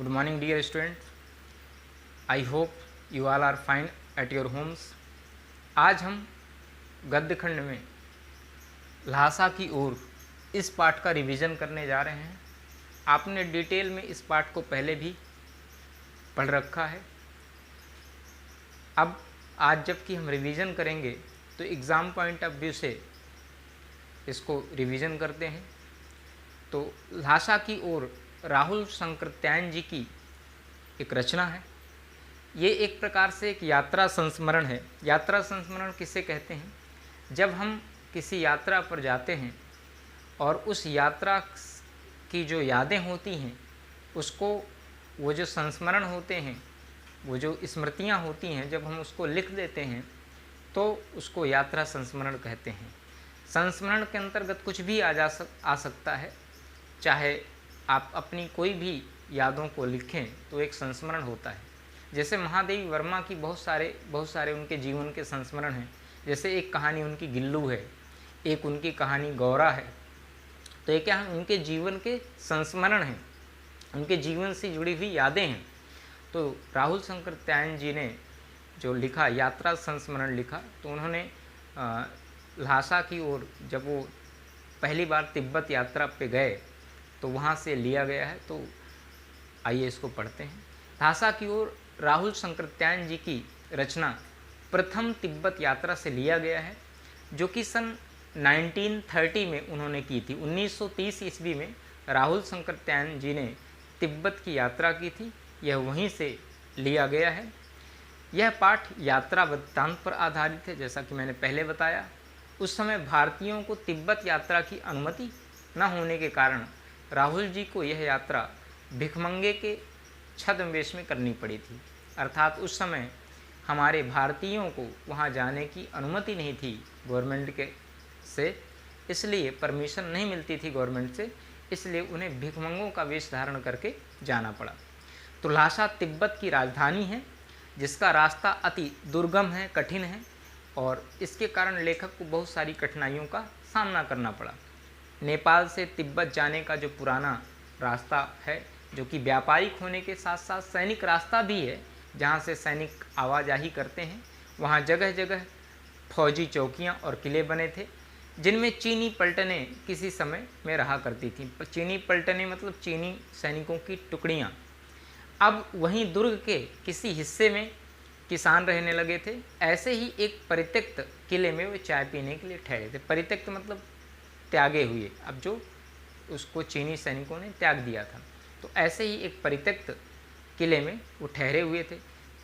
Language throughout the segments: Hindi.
Good morning dear students. I hope you all are fine at your homes. आज हम गद्य खंड में लहासा की ओर इस पाठ का रिवीजन करने जा रहे हैं। आपने डिटेल में इस पाठ को पहले भी पढ़ रखा है। अब आज जबकि हम रिवीजन करेंगे तो एग्ज़ाम पॉइंट ऑफ व्यू से इसको रिवीजन करते हैं। तो लहासा की ओर राहुल शंकरत्यायन जी की एक रचना है। ये एक प्रकार से एक यात्रा संस्मरण है। यात्रा संस्मरण किसे कहते हैं? जब हम किसी यात्रा पर जाते हैं और उस यात्रा की जो यादें होती हैं उसको, वो जो संस्मरण होते हैं, वो जो स्मृतियाँ होती हैं, जब हम उसको लिख देते हैं तो उसको यात्रा संस्मरण कहते हैं। संस्मरण के अंतर्गत कुछ भी आ सकता है। चाहे आप अपनी कोई भी यादों को लिखें तो एक संस्मरण होता है। जैसे महादेवी वर्मा की बहुत सारे उनके जीवन के संस्मरण हैं। जैसे एक कहानी उनकी गिल्लू है, एक उनकी कहानी गौरा है। तो ये क्या है? उनके जीवन के संस्मरण हैं, उनके जीवन से जुड़ी हुई यादें हैं। तो राहुल शंकरत्यायन जी ने जो लिखा, यात्रा संस्मरण लिखा, तो उन्होंने लहासा की ओर जब वो पहली बार तिब्बत यात्रा पे गए तो वहाँ से लिया गया है। तो आइए इसको पढ़ते हैं। लहासा की ओर राहुल शंकरत्यायन जी की रचना प्रथम तिब्बत यात्रा से लिया गया है, जो कि सन 1930 में उन्होंने की थी। 1930 ईस्वी में राहुल शंकरत्यायन जी ने तिब्बत की यात्रा की थी। यह वहीं से लिया गया है। यह पाठ यात्रा वृत्तांत पर आधारित है। जैसा कि मैंने पहले बताया, उस समय भारतीयों को तिब्बत यात्रा की अनुमति न होने के कारण राहुल जी को यह यात्रा भिखमंगे के छद्मवेश में करनी पड़ी थी। अर्थात उस समय हमारे भारतीयों को वहाँ जाने की अनुमति नहीं थी गवर्नमेंट से, इसलिए परमिशन नहीं मिलती थी गवर्नमेंट से, इसलिए उन्हें भिखमंगों का वेश धारण करके जाना पड़ा। तो लहासा तिब्बत की राजधानी है, जिसका रास्ता अति दुर्गम है, कठिन है, और इसके कारण लेखक को बहुत सारी कठिनाइयों का सामना करना पड़ा। नेपाल से तिब्बत जाने का जो पुराना रास्ता है, जो कि व्यापारिक होने के साथ साथ सैनिक रास्ता भी है, जहाँ से सैनिक आवाजाही करते हैं, वहाँ जगह जगह फौजी चौकियाँ और किले बने थे, जिनमें चीनी पलटनें किसी समय में रहा करती थीं। चीनी पलटनें मतलब चीनी सैनिकों की टुकड़ियाँ। अब वहीं दुर्ग के किसी हिस्से में किसान रहने लगे थे। ऐसे ही एक परित्यक्त किले में वे चाय पीने के लिए ठहरे थे। परित्यक्त मतलब त्यागे हुए, अब जो उसको चीनी सैनिकों ने त्याग दिया था। तो ऐसे ही एक परित्यक्त किले में वो ठहरे हुए थे।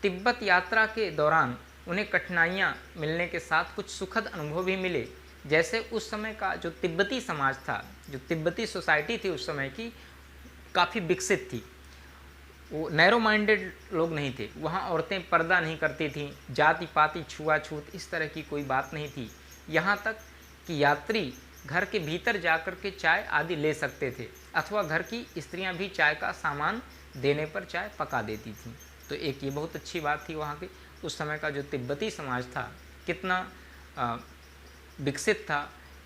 तिब्बत यात्रा के दौरान उन्हें कठिनाइयाँ मिलने के साथ कुछ सुखद अनुभव भी मिले। जैसे उस समय का जो तिब्बती समाज था, जो तिब्बती सोसाइटी थी उस समय की, काफ़ी विकसित थी। वो नैरो माइंडेड लोग नहीं थे। वहाँ औरतें पर्दा नहीं करती थीं, जाति पाति छुआछूत इस तरह की कोई बात नहीं थी। यहाँ तक कि यात्री घर के भीतर जाकर के चाय आदि ले सकते थे, अथवा घर की स्त्रियां भी चाय का सामान देने पर चाय पका देती थीं। तो एक ये बहुत अच्छी बात थी। वहाँ के उस समय का जो तिब्बती समाज था, कितना विकसित था,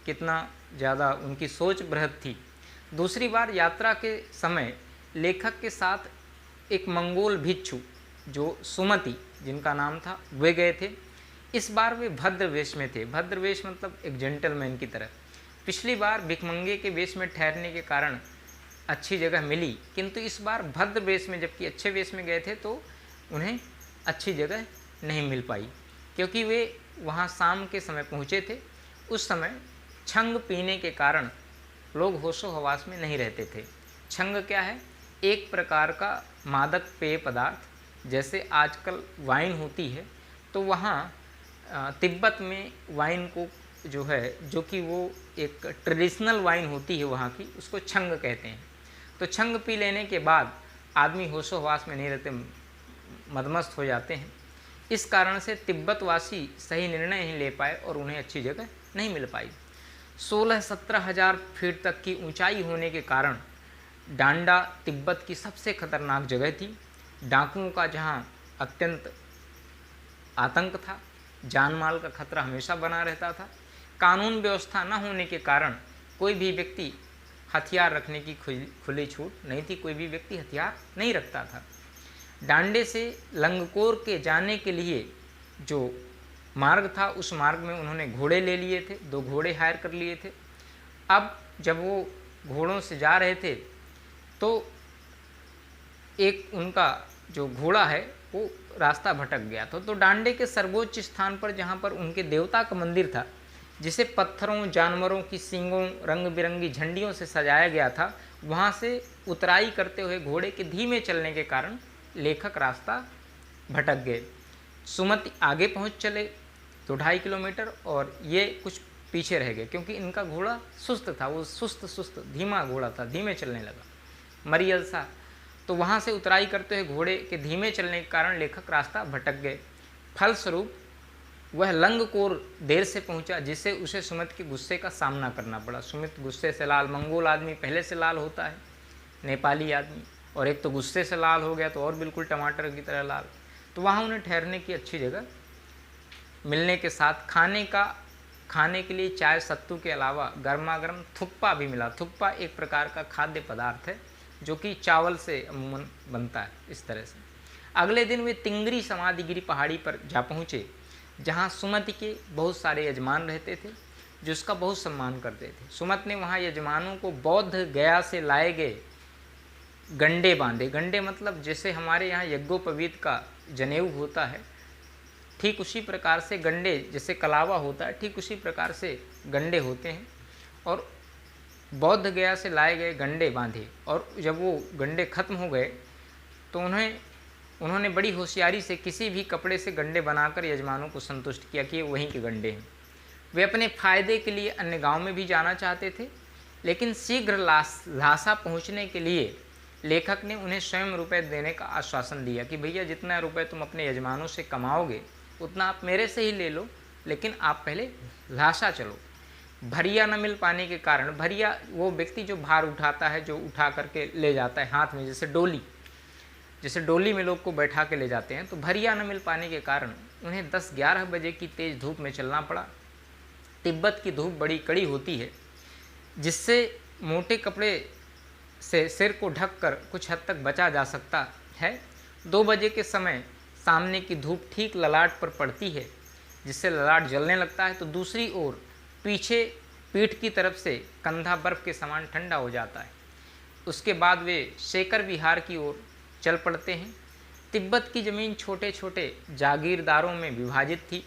कितना ज़्यादा उनकी सोच बृहद थी। दूसरी बार यात्रा के समय लेखक के साथ एक मंगोल भिक्षु जो सुमति जिनका नाम था, वे गए थे। इस बार वे भद्र वेश में थे। भद्र वेश मतलब एक जेंटलमैन की तरह। पिछली बार भिखमंगे के वेश में ठहरने के कारण अच्छी जगह मिली, किंतु इस बार भद्र वेश में, जबकि अच्छे वेश में गए थे, तो उन्हें अच्छी जगह नहीं मिल पाई, क्योंकि वे वहाँ शाम के समय पहुँचे थे। उस समय छंग पीने के कारण लोग होशो हवास में नहीं रहते थे। छंग क्या है? एक प्रकार का मादक पेय पदार्थ। जैसे आजकल वाइन होती है, तो वहाँ तिब्बत में वाइन को जो है, जो कि वो एक ट्रेडिशनल वाइन होती है वहाँ की, उसको छंग कहते हैं। तो छंग पी लेने के बाद आदमी होशो हवास में नहीं रहते, मदमस्त हो जाते हैं। इस कारण से तिब्बतवासी सही निर्णय नहीं ले पाए और उन्हें अच्छी जगह नहीं मिल पाई। 16-17 हज़ार फीट तक की ऊंचाई होने के कारण डांडा तिब्बत की सबसे खतरनाक जगह थी। डाकुओं का जहाँ अत्यंत आतंक था, जान माल का खतरा हमेशा बना रहता था। कानून व्यवस्था न होने के कारण कोई भी व्यक्ति हथियार रखने की खुली छूट नहीं थी, कोई भी व्यक्ति हथियार नहीं रखता था। डांडे से लंगकोर के जाने के लिए जो मार्ग था उस मार्ग में उन्होंने घोड़े ले लिए थे, 2 घोड़े हायर कर लिए थे। अब जब वो घोड़ों से जा रहे थे तो एक उनका जो घोड़ा है वो रास्ता भटक गया था। तो डांडे के सर्वोच्च स्थान पर जहाँ पर उनके देवता का मंदिर था, जिसे पत्थरों, जानवरों की सींगों, रंग बिरंगी झंडियों से सजाया गया था, वहाँ से उतराई करते हुए घोड़े के धीमे चलने के कारण लेखक रास्ता भटक गए। सुमति आगे पहुँच चले 2-2.5 किलोमीटर और ये कुछ पीछे रह गए, क्योंकि इनका घोड़ा सुस्त था, वो सुस्त धीमा घोड़ा था, धीमे चलने लगा मरियल सा। तो वहाँ से उतराई करते हुए घोड़े के धीमे चलने के कारण लेखक रास्ता भटक गए। फलस्वरूप वह लंगकोर देर से पहुंचा, जिससे उसे सुमित के गुस्से का सामना करना पड़ा। सुमित गुस्से से लाल, मंगोल आदमी पहले से लाल होता है, नेपाली आदमी, और एक तो गुस्से से लाल हो गया तो और बिल्कुल टमाटर की तरह लाल। तो वहाँ उन्हें ठहरने की अच्छी जगह मिलने के साथ खाने के लिए चाय सत्तू के अलावा गर्मा गर्म थुप्पा भी मिला। थुप्पा एक प्रकार का खाद्य पदार्थ है जो कि चावल से अमूमन बनता है। इस तरह से अगले दिन वे तिंगरी समाधिगिरी पहाड़ी पर जा पहुँचे, जहाँ सुमति के बहुत सारे यजमान रहते थे जो उसका बहुत सम्मान करते थे। सुमत ने वहाँ यजमानों को बौद्ध गया से लाए गए गंडे बांधे। गंडे मतलब जैसे हमारे यहाँ यज्ञोपवीत का जनेऊ होता है, ठीक उसी प्रकार से गंडे, जैसे कलावा होता है ठीक उसी प्रकार से गंडे होते हैं। और बौद्ध गया से लाए गए गंडे बांधे, और जब वो गंडे खत्म हो गए तो उन्होंने बड़ी होशियारी से किसी भी कपड़े से गंडे बनाकर यजमानों को संतुष्ट किया कि ये वहीं के गंडे हैं। वे अपने फायदे के लिए अन्य गांव में भी जाना चाहते थे, लेकिन शीघ्र ल्हासा पहुंचने के लिए लेखक ने उन्हें स्वयं रुपए देने का आश्वासन दिया कि भैया जितना रुपए तुम अपने यजमानों से कमाओगे उतना आप मेरे से ही ले लो, लेकिन आप पहले ल्हासा चलो। भरिया न मिल पाने के कारण, भरिया वो व्यक्ति जो भार उठाता है, जो उठा करके ले जाता है हाथ में, जैसे डोली में लोग को बैठा के ले जाते हैं, तो भरिया न मिल पाने के कारण उन्हें 10-11 बजे की तेज़ धूप में चलना पड़ा। तिब्बत की धूप बड़ी कड़ी होती है, जिससे मोटे कपड़े से सिर को ढककर कुछ हद तक बचा जा सकता है। 2 बजे के समय सामने की धूप ठीक ललाट पर पड़ती है, जिससे ललाट जलने लगता है, तो दूसरी ओर पीछे पीठ की तरफ से कंधा बर्फ़ के समान ठंडा हो जाता है। उसके बाद वे शेकर विहार की ओर चल पड़ते हैं। तिब्बत की ज़मीन छोटे छोटे जागीरदारों में विभाजित थी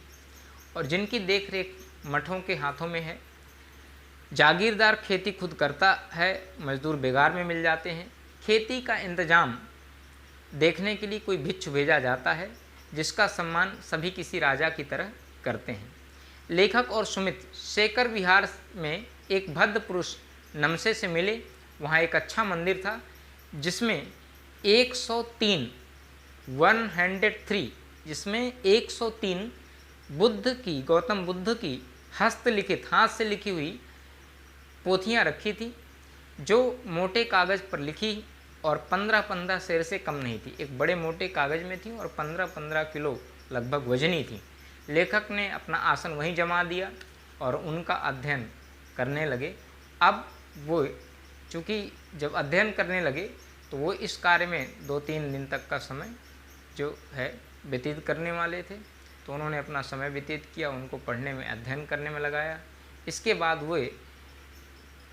और जिनकी देखरेख मठों के हाथों में है। जागीरदार खेती खुद करता है, मजदूर बेगार में मिल जाते हैं। खेती का इंतजाम देखने के लिए कोई भिक्षु भेजा जाता है, जिसका सम्मान सभी किसी राजा की तरह करते हैं। लेखक और सुमित शेकर विहार में एक भद्र पुरुष नमसे से मिले। वहाँ एक अच्छा मंदिर था जिसमें 103 गौतम बुद्ध की हस्तलिखित, हाथ से लिखी हुई पोथियाँ रखी थी, जो मोटे कागज़ पर लिखी और 15-15 सेर से कम नहीं थी। एक बड़े मोटे कागज़ में थी और 15-15 किलो लगभग वजनी थी। लेखक ने अपना आसन वहीं जमा दिया और उनका अध्ययन करने लगे। अब वो चूँकि जब अध्ययन करने लगे तो वो इस कार्य में 2-3 दिन तक का समय जो है व्यतीत करने वाले थे, तो उन्होंने अपना समय व्यतीत किया, उनको पढ़ने में, अध्ययन करने में लगाया। इसके बाद वे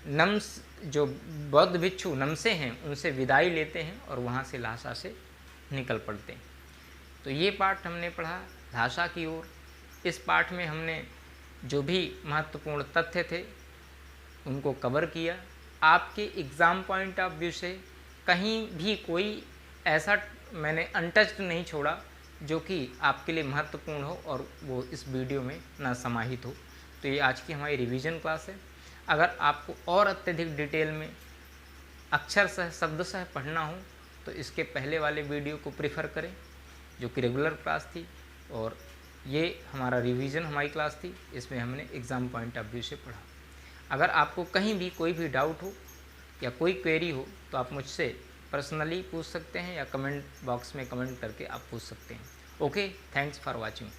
जो बौद्ध भिक्षु नमसे हैं उनसे विदाई लेते हैं और वहाँ से ल्हासा से निकल पड़ते हैं। तो ये पाठ हमने पढ़ा ल्हासा की ओर। इस पाठ में हमने जो भी महत्वपूर्ण तथ्य थे उनको कवर किया। आपके एग्ज़ाम पॉइंट ऑफ व्यू से कहीं भी कोई ऐसा मैंने अनटच्ड नहीं छोड़ा जो कि आपके लिए महत्वपूर्ण हो और वो इस वीडियो में ना समाहित हो। तो ये आज की हमारी रिवीजन क्लास है। अगर आपको और अत्यधिक डिटेल में अक्षर सह शब्द सह पढ़ना हो तो इसके पहले वाले वीडियो को प्रेफर करें जो कि रेगुलर क्लास थी, और ये हमारा रिवीजन हमारी क्लास थी, इसमें हमने एग्ज़ाम पॉइंट ऑफ व्यू से पढ़ा। अगर आपको कहीं भी कोई भी डाउट हो या कोई क्वेरी हो तो आप मुझसे पर्सनली पूछ सकते हैं या कमेंट बॉक्स में कमेंट करके आप पूछ सकते हैं। Okay, thanks for watching.